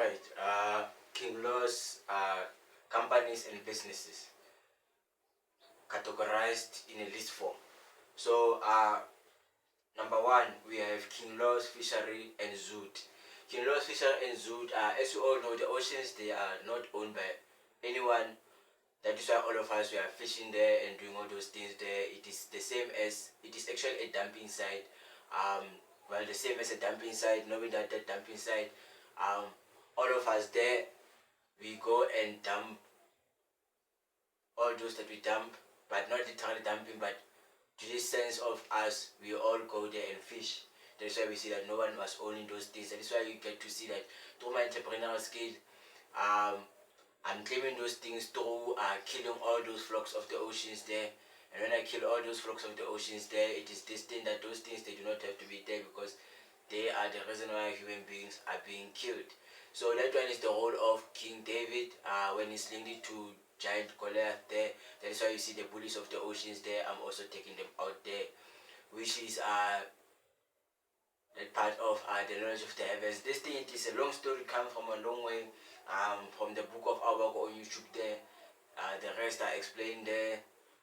Right. King laws are companies and businesses categorized in a list form. So, number one, we have King Laws, Fishery, and Zoot. King Laws, Fishery, and Zoot, as you all know, the oceans, they are not owned by anyone. That is why all of us, we are fishing there and doing all those things there. It is the same as, it is actually a dumping site. Well, the same as a dumping site, knowing that that dumping site, all of us there, we go and dump all those that we dump, but not literally dumping, but to this sense of us, we all go there and fish. That's why we see that no one was owning those things. That is why you get to see that through my entrepreneurial skill, I'm claiming those things through killing all those flocks of the oceans there. And when I kill all those flocks of the oceans there, it is destined that those things, they do not have to be there, because they are the reason why human beings are being killed. So that one is the role of King David when he's linked to giant Goliath there. That is why you see the bullies of the oceans there. I'm also taking them out there, which is that part of the knowledge of the heavens. This thing, it is a long story, come from a long way, from the book of Abak on YouTube there. The rest are explained there.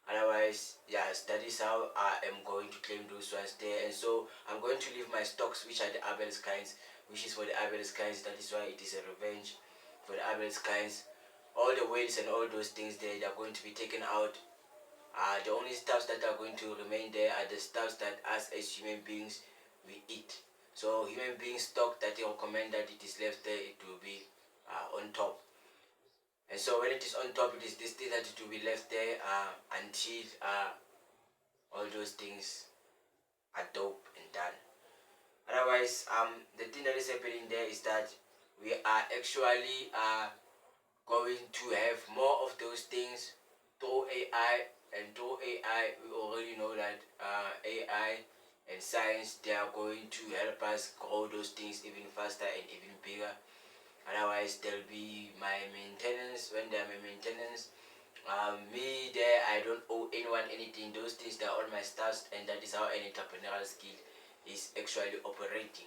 Otherwise, yes, that is how I am going to claim those ones there. And so I'm going to leave my stocks, which are the Abel's kinds, which is for the Abel's kinds. That is why it is a revenge for the Abel's kinds. All the whales and all those things there, they are going to be taken out. The only stuffs that are going to remain there are the stuffs that us as human beings, we eat. So human beings stock that they recommend that it is left there, it will be on top. And so when it is on top, it is this thing that it will be left there until all those things are dope and done. Otherwise, the thing that is happening there is that we are actually going to have more of those things through AI. And through AI, we already know that AI and science, they are going to help us grow those things even faster and even bigger. Otherwise, there'll be my maintenance. When there are my maintenance, me there, I don't owe anyone anything. Those things, they're all my stuff, and that is how an entrepreneurial skill is actually operating.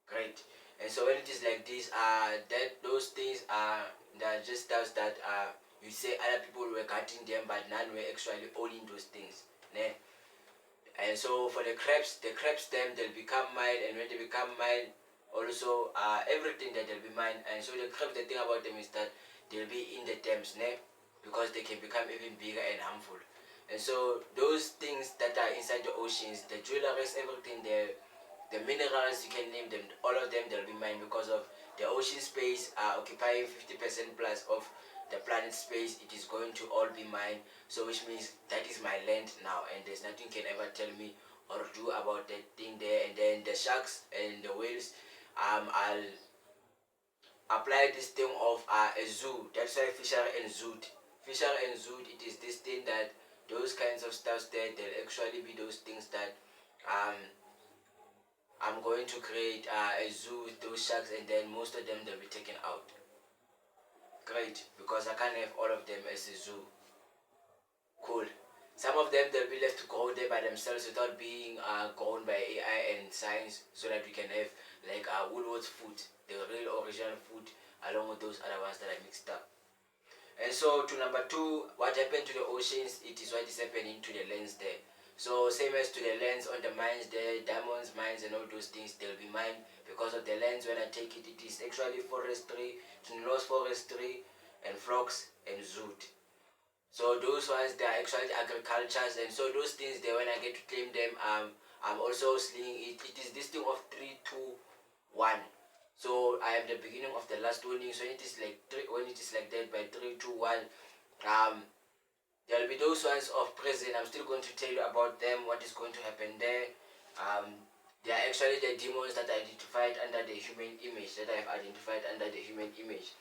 Great. And so when it is like this, that those things are, they're just stuff that you say other people were cutting them, but none were actually owning those things. Ne? And so for the crabs them, they'll become mine, and when they become mine, also everything that they'll be mine. And so the crabs, the thing about them is that they'll be in the dams, ne? Because they can become even bigger and harmful. And so those things that are inside the oceans, the jewelries, everything, the minerals, you can name them, all of them, they'll be mine, because of the ocean space occupying 50% plus of the planet space. It is going to all be mine. So which means that is my land now, and there's nothing can ever tell me or do about that thing there. And then the sharks and the whales, I'll apply this thing of a zoo. That's why Fishery and Zoot. Fishery and Zoot, it is this thing that those kinds of stuff there, they'll actually be those things that I'm going to create a zoo with those sharks, and then most of them, they'll be taken out. Great, because I can't have all of them as a zoo. Cool. Some of them, they'll be left to grow there by themselves without being grown by AI and science, so that we can have like Woolworths food, the real original food, along with those other ones that I mixed up. And so to number two, what happened to the oceans, it is what is happening to the lands there. So same as to the lands on the mines there, diamonds, mines and all those things, they'll be mine because of the lands. When I take it, it is actually forestry, Kinloss forestry, and flocks and zoot. So those ones, they are actually agricultures, and so those things there, when I get to claim them, I'm also slinging it. It is this thing of 3, 2, 1. So I am the beginning of the last winning. So when it is like when it is like that by 3, 2, 1, there'll be those ones of present. I'm still going to tell you about them, what is going to happen there. They are actually the demons that are identified under the human image, that I have identified under the human image.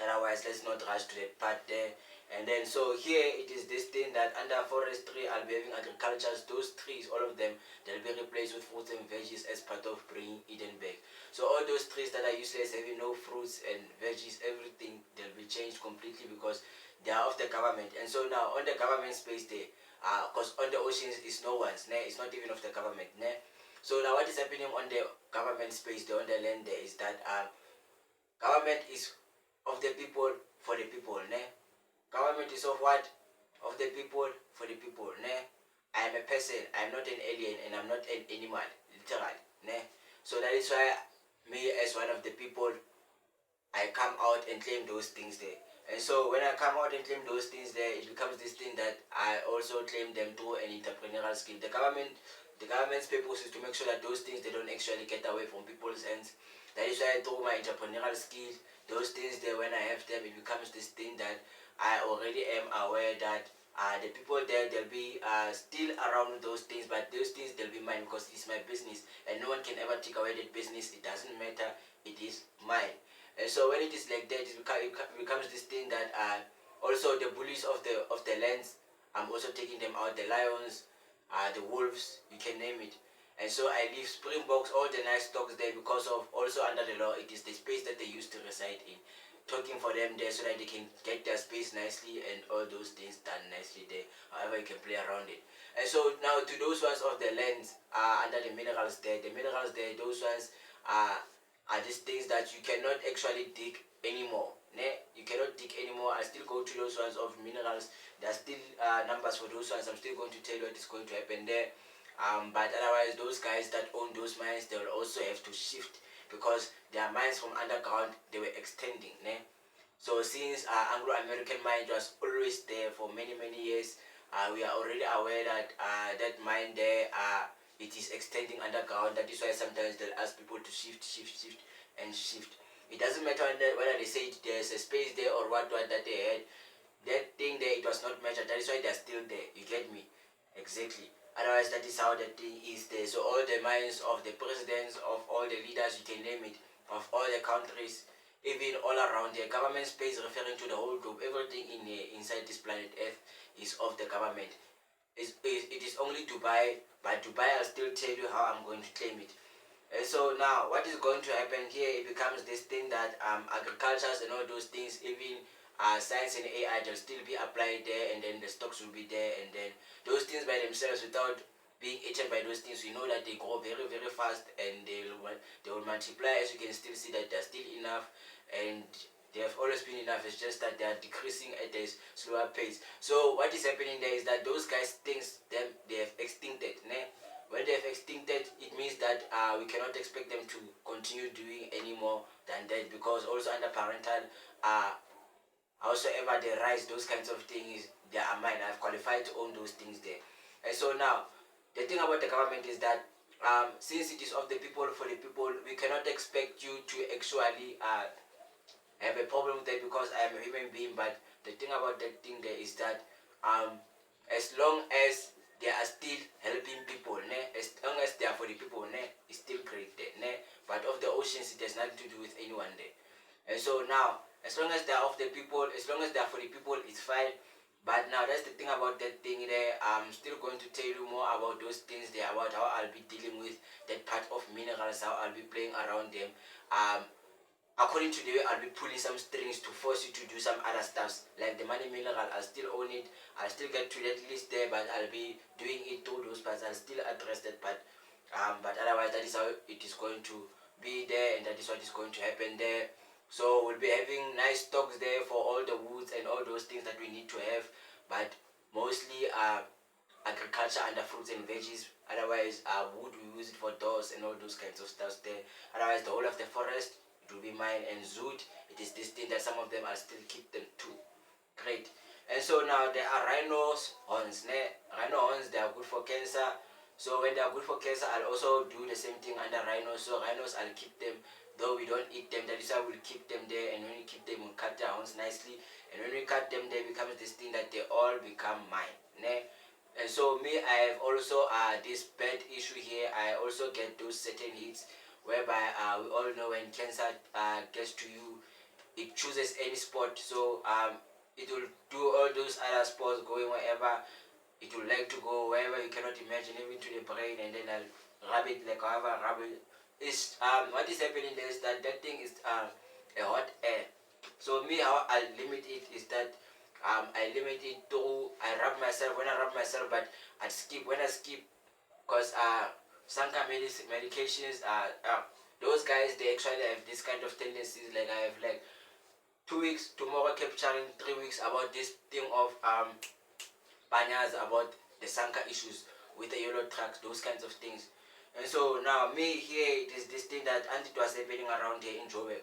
Otherwise, let's not rush to that part there. And then so here it is this thing that under forestry, I'll be having agricultures. Those trees, all of them, they'll be replaced with fruits and veggies as part of bringing Eden back. So all those trees that are useless, having no fruits and veggies, everything, they'll be changed completely because they are of the government. And so now on the government space there, because on the oceans is no one's, ne? It's not even of the government, ne? So now what is happening on the government space there, on the land there, is that Government is of the people, for the people, ne? Government is of what? Of the people, for the people, ne? I am a person, I am not an alien, and I'm not an animal, literally, ne? So that is why me, as one of the people, I come out and claim those things there. And so when I come out and claim those things there, it becomes this thing that I also claim them through an entrepreneurial skill. The government's purpose is to make sure that those things, they don't actually get away from people's hands. That is why through my entrepreneurial skill, those things there, when I have them, it becomes this thing that I already am aware that the people there, they'll be still around those things, but those things, they'll be mine because it's my business, and no one can ever take away that business. It doesn't matter, it is mine. And so when it is like that, it becomes this thing that also the bullies of the lands, I'm also taking them out. The lions, the wolves, you can name it. And so I leave Springboks, all the nice dogs there, because of also under the law, it is the space that they used to reside in. Talking for them there so that they can get their space nicely and all those things done nicely there. However, you can play around it. And so now to those ones of the lands under the minerals there, those ones are these things that you cannot actually dig anymore. Ne? You cannot dig anymore. I still go to those ones of minerals. There are still numbers for those ones. I'm still going to tell you what is going to happen there. But otherwise, those guys that own those mines, they will also have to shift because their mines from underground, they were extending. Ne? So since Anglo-American mine was always there for many, many years, we are already aware that that mine there, it is extending underground. That is why sometimes they'll ask people to shift, and shift. It doesn't matter whether they say there's a space there or what that they had. That thing there, it was not measured. That is why they're still there. You get me? Exactly. Otherwise, that is how the thing is there. So all the minds of the presidents, of all the leaders, you can name it, of all the countries, even all around the government space, referring to the whole globe, everything inside this planet Earth is of the government. It is only Dubai, but Dubai, I'll still tell you how I'm going to claim it. And so now, what is going to happen here? It becomes this thing that agriculture and all those things, even science and AI, they'll still be applied there, and then the stocks will be there, and then those things by themselves, without being eaten by those things, we know that they grow very, very fast, and they will multiply. As you can still see that they're still enough, and they have always been enough. It's just that they are decreasing at a slower pace. So what is happening there is that those guys things they have extincted. Ne? When they have extincted, it means that we cannot expect them to continue doing any more than that, because also under parental howsoever they rise, those kinds of things, they are mine. I've qualified to own those things there. And so now, the thing about the government is that since it is of the people, for the people, we cannot expect you to actually have a problem with that, because I am a human being. But the thing about that thing there is that as long as they are still helping people, ne? As long as they are for the people, ne? It's still great there. Ne? But of the oceans, it has nothing to do with anyone there. And so now, as long as they are of the people, as long as they are for the people, it's fine. But now that's the thing about that thing there. I'm still going to tell you more about those things there, about how I'll be dealing with that part of minerals, how I'll be playing around them. According to the way I'll be pulling some strings to force you to do some other stuffs, like the money mineral, I'll still own it. I'll still get to that list there, but I'll be doing it through those parts. I'll still address that part. But otherwise, that is how it is going to be there, and that is what is going to happen there. So we'll be having nice stocks there for all the woods and all those things that we need to have, but mostly agriculture under fruits and veggies. Otherwise, wood, we use it for doors and all those kinds of stuff there. Otherwise, the whole of the forest, it will be mine. And zoot, it is this thing that some of them, I still keep them too. Great. And so now there are rhinos horns. Ne? Rhino horns, they are good for cancer. So when they are good for cancer, I'll also do the same thing under rhinos. So rhinos, I'll keep them, though we don't eat them. That is why we'll keep them there. And when we keep them, we'll cut their horns nicely. And when we cut them, they become this thing that they all become mine. Ne? And so me, I have also this bad issue here. I also get those certain hits whereby we all know when cancer gets to you, it chooses any spot. So it will do all those other spots going wherever it would like to go, wherever you cannot imagine, even to the brain, and then I'll rub it like however rub it. Is what is happening there is that that thing is a hot air. So me, how I limit it is that I limit it to I rub myself when I rub myself, but I skip when I skip, because some kind of medications those guys, they actually have this kind of tendencies. Like I have like 2 weeks tomorrow capturing 3 weeks about this thing of banyas, about the Sanka issues with the yellow trucks, those kinds of things. And so now me here, it is this thing that and it was happening around here in Joburg.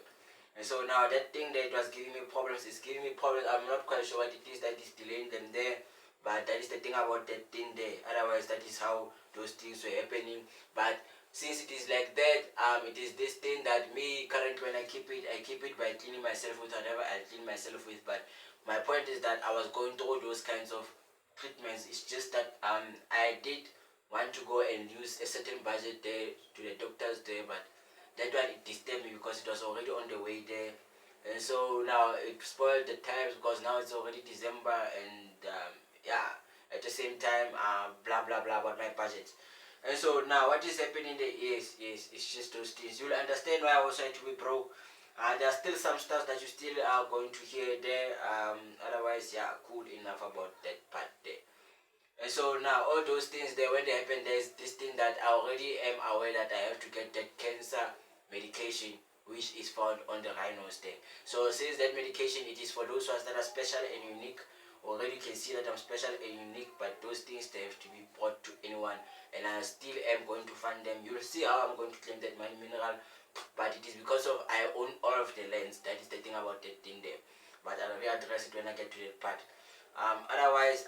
And so now that thing that was giving me problems is giving me problems. I'm not quite sure what it is that is delaying them there, but that is the thing about that thing there. Otherwise, that is how those things were happening. But since it is like that, it is this thing that me currently when I keep it by cleaning myself with whatever I clean myself with. But my point is that I was going through those kinds of treatments. It's just that I did want to go and use a certain budget there to the doctors there, but that one it disturbed me because it was already on the way there. And so now it spoiled the times because now it's already December, and yeah, at the same time blah blah blah about my budget. And so now what is happening there is it's just those things. You'll understand why I was trying to be broke. There are still some stuff that you still are going to hear there. Otherwise, yeah, cool enough about that part there. And so now all those things there, when they happen, there's this thing that I already am aware that I have to get that cancer medication which is found on the rhinos there. So since that medication, it is for those ones that are special and unique. Already you can see that I'm special and unique, but those things they have to be brought to anyone, and I still am going to fund them. You'll see how I'm going to claim that money mineral, but it is because of I own all of the lands. That is the thing about that thing there. But I'll readdress it when I get to that part. Otherwise,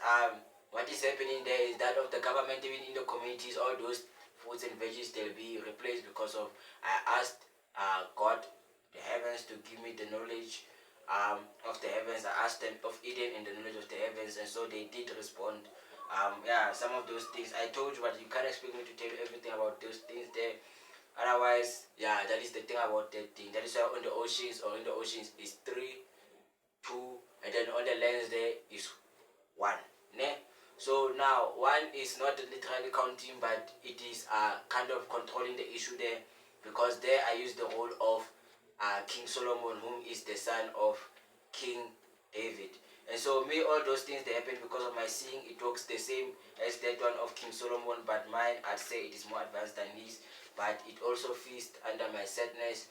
what is happening there is that of the government, even in the communities, all those fruits and veggies they'll be replaced because of I asked God, the heavens, to give me the knowledge of the heavens. I asked them of Eden and the knowledge of the heavens, and so they did respond. Yeah, some of those things I told you, but you can't expect me to tell you everything about those things there. Otherwise, yeah, that is the thing about that thing. That is why on the oceans or in the oceans is 3, 2, and then on the lands there is 1. Ne? So now 1 is not literally counting, but it is kind of controlling the issue there, because there I use the role of King Solomon, whom is the son of King David. And so me, all those things they happen because of my seeing. It works the same as that one of King Solomon, but mine, I'd say it is more advanced than his. But it also feasts under my sadness.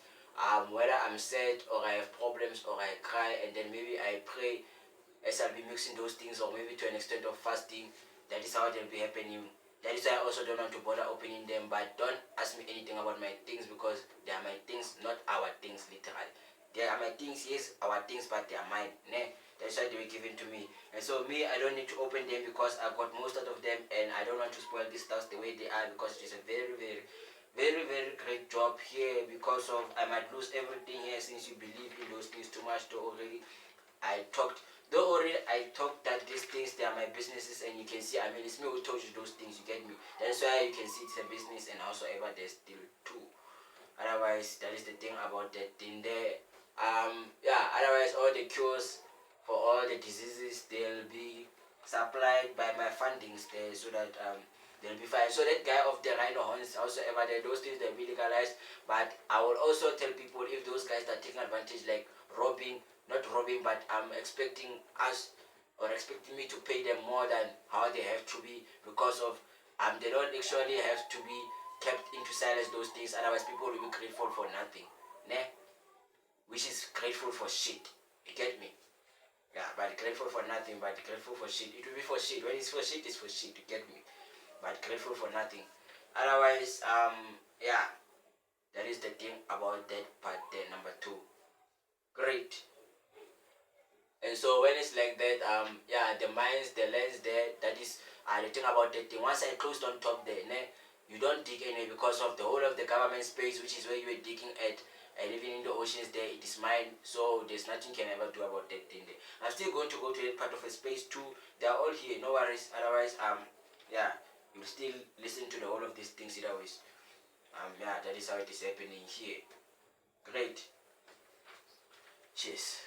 Whether I'm sad or I have problems or I cry, and then maybe I pray, as I'll be mixing those things, or maybe to an extent of fasting. That is how they'll be happening. That is why I also don't want to bother opening them. But don't ask me anything about my things, because they are my things, not our things, literally. They are my things, yes, our things, but they are mine. Ne? That's why they were given to me. And so me, I don't need to open them because I've got most out of them, and I don't want to spoil these stuff the way they are, because it is a very, very, very, very great job here. Because of I might lose everything here, since you believe in those things too much. To already I talked, though already I talked that these things they are my businesses, and you can see, I mean, it's me who told you those things, you get me. That's why you can see it's a business, and howsoever there's still two. Otherwise, that is the thing about that thing there. Yeah, otherwise all the cures for all the diseases, they'll be supplied by my fundings there, so that they'll be fine. So that guy of the rhino horns, howsoever there, those things they'll be legalized. But I will also tell people, if those guys are taking advantage, like robbing, not robbing, but I'm expecting us, or expecting me to pay them more than how they have to be, because of they don't actually have to be kept into silence, those things. Otherwise people will be grateful for nothing. Ne? Which is grateful for shit. You get me? Yeah, but grateful for nothing, but grateful for shit. It will be for shit. When it's for shit, it's for shit. You get me? But grateful for nothing. Otherwise, yeah, that is the thing about that part there, number 2. Great. And so when it's like that, yeah, the mines, the lands there, that is the thing about that thing. Once I closed on top there, you don't dig anyway, because of the whole of the government space, which is where you were digging at, and even in the oceans there, it is mine. So there's nothing can ever do about that thing there. I'm still going to go to that part of a space too. They are all here, no worries. Otherwise, yeah, you'll still listen to the whole of these things either ways. Yeah, that is how it is happening here. Great. Cheers.